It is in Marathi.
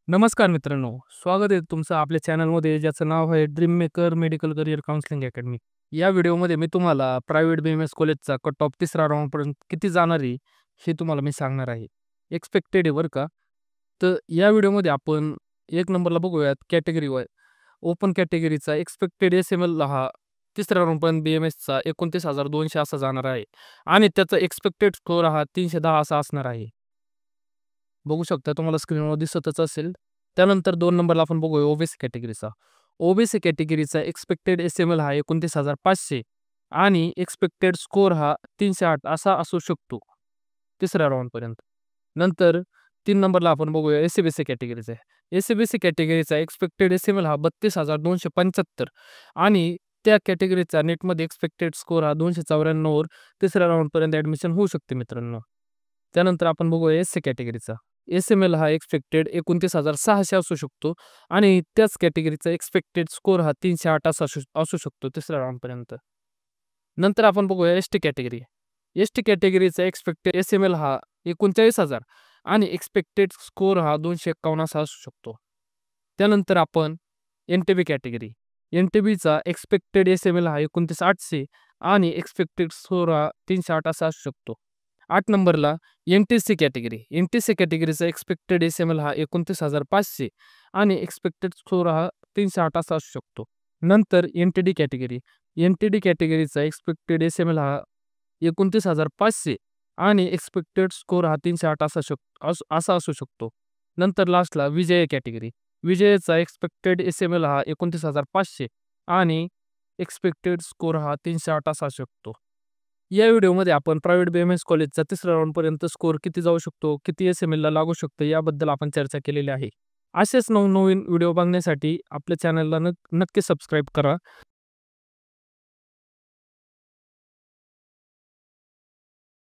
नमस्कार मित्रांनो, स्वागत आहे तुमचं आपल्या चॅनलमध्ये ज्याचं नाव आहे dream maker medical career counselling academy. या व्हिडिओमध्ये मी तुम्हाला प्रायव्हेट BMS कॉलेजचा कट ऑफ तिसरा राउंडपर्यंत किती जाणार आहे, हे तुम्हाला मी सांगणार आहे. एक्सपेक्टेड आहे बरं का. तर या व्हिडिओमध्ये आपण 1 नंबरला बघूयात कॅटेगरी वाय. ओपन कॅटेगरीचा एक्सपेक्टेड SML हा तिसऱ्या राउंडपर्यंत BMSचा 29,200 असा जाणार आहे आणि त्याचा एक्सपेक्टेड स्कोअर हा 310 असा असणार आहे. बघू शकता तुम्हाला स्क्रीनवर दिसतच असेल. त्यानंतर 2 नंबरला आपण बघूया ओबीसी कॅटेगरीचा. ओबीसी कॅटेगरीचा एक्सपेक्टेड SML हा 29,500 आणि एक्सपेक्टेड स्कोर हा 308 असा असू शकतो तिसऱ्या राउंडपर्यंत. नंतर 3 नंबरला आपण बघूया एस-सी-बी-सी कॅटेगरीचा. एस-सी-बी-सी कॅटेगरीचा एक्सपेक्टेड SML हा 32,275 आणि त्या कॅटेगरीचा नेटमध्ये एक्सपेक्टेड स्कोर हा 294 वर तिसऱ्या राउंडपर्यंत ॲडमिशन होऊ शकते मित्रांनो. त्यानंतर आपण बघूया एस-सी कॅटेगरीचा. SML हा एक्सपेक्टेड 29,600 असू शकतो आणि त्याच कॅटेगरीचा एक्सपेक्टेड स्कोर हा 308 असा असू शकतो तिसऱ्या राउंडपर्यंत. नंतर आपण बघूया एस-टी कॅटेगरी. एस-टी कॅटेगरीचा एक्सपेक्टेड SML हा 39,000 आणि एक्सपेक्टेड स्कोर हा 251 असा असू शकतो. त्यानंतर आपण एन-टी-बी कॅटेगरी. एन-टी-बीचा एक्सपेक्टेड SML हा 29,800 आणि एक्सपेक्टेड स्कोर हा 308 असा असू शकतो. 8 नंबरला एन-टी-सी कॅटेगरी. एन-टी-सी कॅटेगरीचा एक्सपेक्टेड SML हा 29,500 आणि एक्सपेक्टेड स्कोर हा 308 असा असू शकतो. नंतर एन-टी-डी कॅटेगरी. एन-टी-डी कॅटेगरीचा एक्सपेक्टेड SML हा 29,500 आणि एक्सपेक्टेड स्कोर हा 308 असा असू शकतो. नंतर लास्टला विजय कॅटेगरी. विजयचा एक्सपेक्टेड SML हा 29,500 आणि एक्सपेक्टेड स्कोर हा 308 असा असू शकतो. या व्हिडिओमध्ये आपण प्रायव्हेट BMS कॉलेजचा तिसऱ्या राउंडपर्यंत स्कोअर किती जाऊ शकतो, किती SMLला लागू शकतो याबद्दल आपण चर्चा केलेली आहे. असेच नवनवीन व्हिडिओ बघण्यासाठी आपल्या चॅनलला नक्की सबस्क्राईब करा.